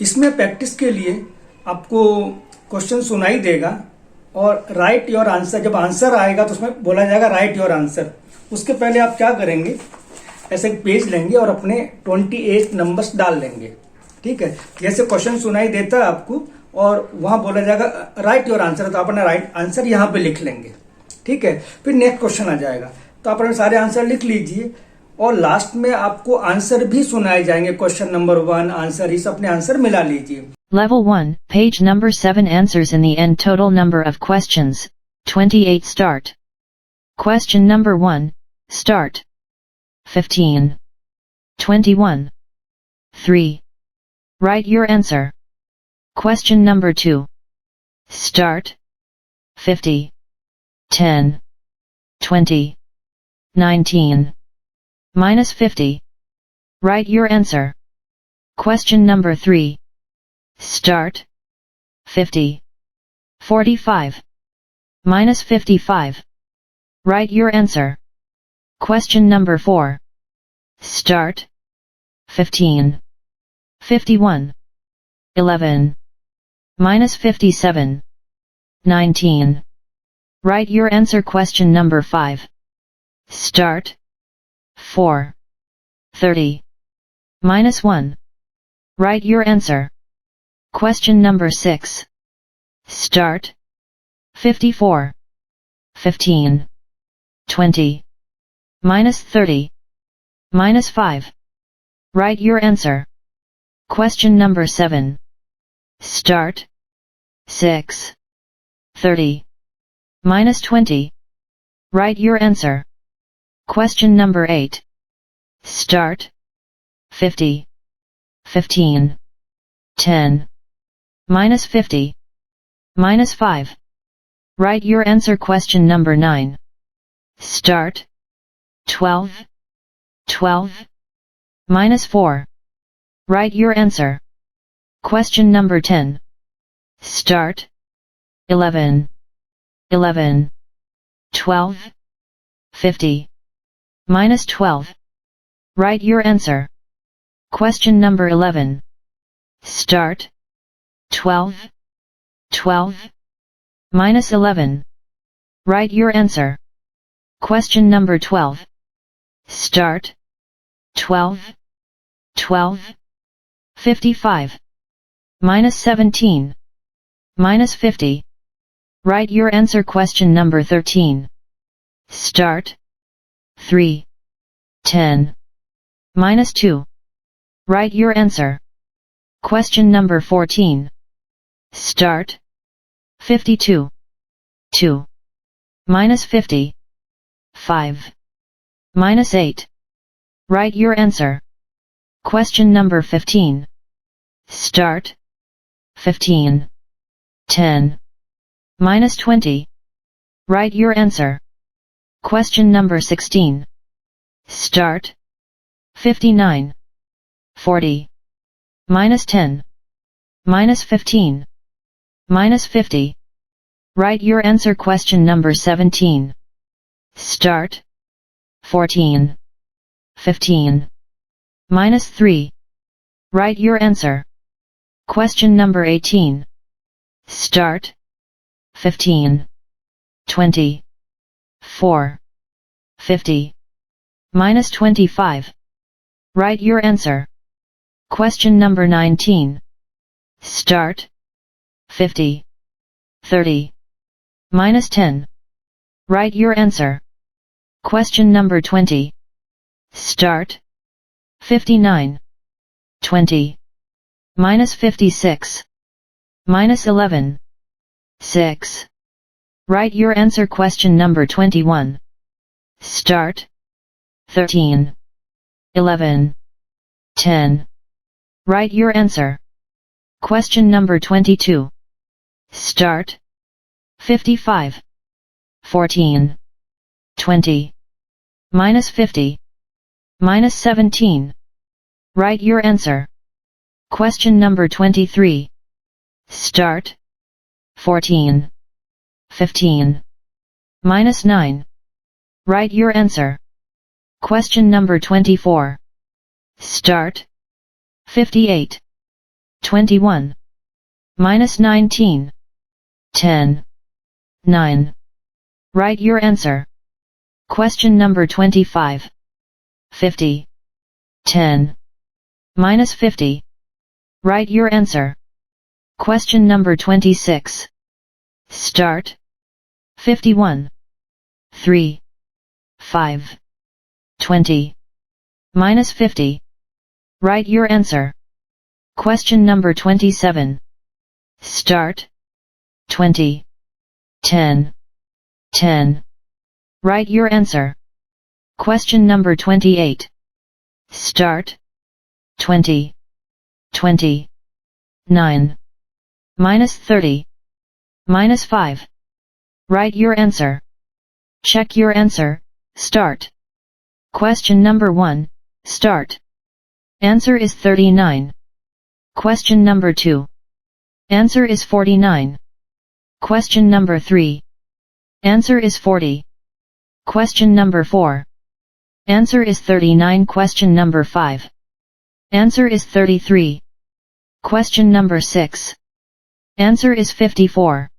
इसमें प्रैक्टिस के लिए आपको क्वेश्चन सुनाई देगा और राइट योर आंसर, जब आंसर आएगा तो उसमें बोला जाएगा राइट योर आंसर। उसके पहले आप क्या करेंगे, ऐसे एक पेज लेंगे और अपने 28 नंबर्स डाल लेंगे। ठीक है, जैसे क्वेश्चन सुनाई देता है आपको और वहां बोला जाएगा राइट योर आंसर, तो आप अपना राइट आंसर यहां पे लिख लेंगे। ठीक है, फिर नेक्स्ट क्वेश्चन आ जाएगा तो आप अपने सारे आंसर लिख लीजिए और लास्ट में आपको आंसर भी सुनाए जाएंगे। क्वेश्चन नंबर 1 आंसर, इस अपने आंसर मिला लीजिए। Level 1, page number 7 answers in the end. Total number of questions, 28. Start. Question number 1, start. 15. 21. 3. Write your answer. Question number 2. Start. 50. 10. 20. 19. Minus 50. Write your answer. Question number 3. Start. 50. 45. Minus 55. Write your answer. Question number 4. Start. 15. 51. 11. Minus 57. 19. Write your answer. Question number 5. Start. 4. 30. Minus 1. Write your answer. Question number 6. Start. 54. 15. 20. Minus 30. Minus 5. Write your answer. Question number 7. Start. 6. 30. Minus 20. Write your answer. Question number 8. Start. 50. 15. 10. Minus 50. Minus 5. Write your answer. Question number 9. Start. 12. 12. Minus 4. Write your answer. Question number 10. Start. 11. 11. 12. 50. Minus 12. Write your answer. Question number 11. Start. 12. 12. Minus 11. Write your answer. Question number 12. Start. 12. 12. 55. Minus 17. Minus 50. Write your answer. Question number 13. Start. 3. 10. Minus 2. Write your answer. Question number 14. Start. 52. 2. Minus 50. 5. Minus 8. Write your answer. Question number 15. Start. 15. 10. Minus 20. Write your answer. Question number 16. Start. 59. 40. Minus 10. Minus 15. Minus 50. Write your answer. Question number 17. Start. 14. 15. Minus 3. Write your answer. Question number 18. Start. 15. 20. 4. 50. Minus 25. Write your answer. Question number 19. Start. 50. 30. Minus 10. Write your answer. Question number 20. Start. 59. 20. Minus 56. Minus 11. 6. Write your answer. Question number 21. Start. 13. 11. 10. Write your answer. Question number 22. Start. 55. 14. 20. Minus 50. Minus 17. Write your answer. Question number 23. Start. 14. 15. Minus 9. Write your answer. Question number 24. Start. 58. 21. Minus 19. 10. 9. Write your answer. Question number 25. 50. 10. Minus 50. Write your answer. Question number 26. Start. 51. 3. 5. 20. Minus 50. Write your answer. Question number 27. Start. 20. 10. 10. Write your answer. Question number 28. Start. 20. 20. 9. Minus 30. Minus 5. Write your answer. Check your answer. Start. Question number 1. Start. Answer is 39. Question number 2. Answer is 49. Question number 3. Answer is 40. Question number 4. Answer is 39. Question number 5. Answer is 33. Question number 6. Answer is 54.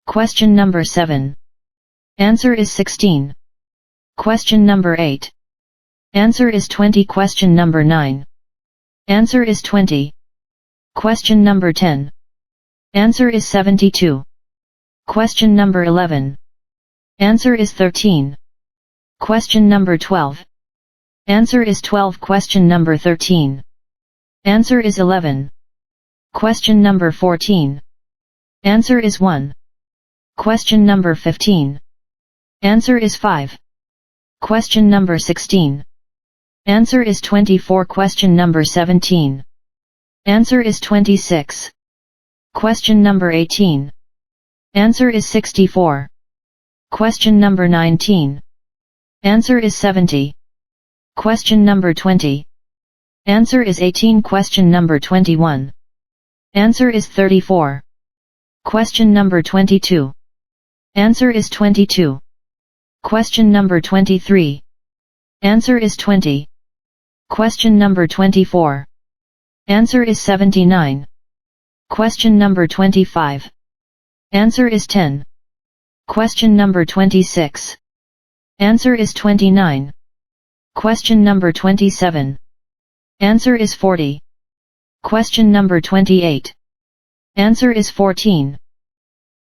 Question number 7. Answer is 16. Question number 8. Answer is 20. Question number 9. Answer is 20. Question number 10. Answer is 72. Question number 11. Answer is 13. Question number 12. Answer is 12. Question number 13. Answer is 11. Question number 14. Answer is 1. Question number 15. Answer is 5. Question number 16. Answer is 24. Question number 17. Answer is 26. Question number 18. Answer is 64. Question number 19. Answer is 70. Question number 20. Answer is 18. Question number 21. Answer is 34. Question number 22. Answer is 22. Question number 23. Answer is 20. Question number 24. Answer is 79. Question number 25. Answer is 10. Question number 26. Answer is 29. Question number 27. Answer is 40. Question number 28. Answer is 14.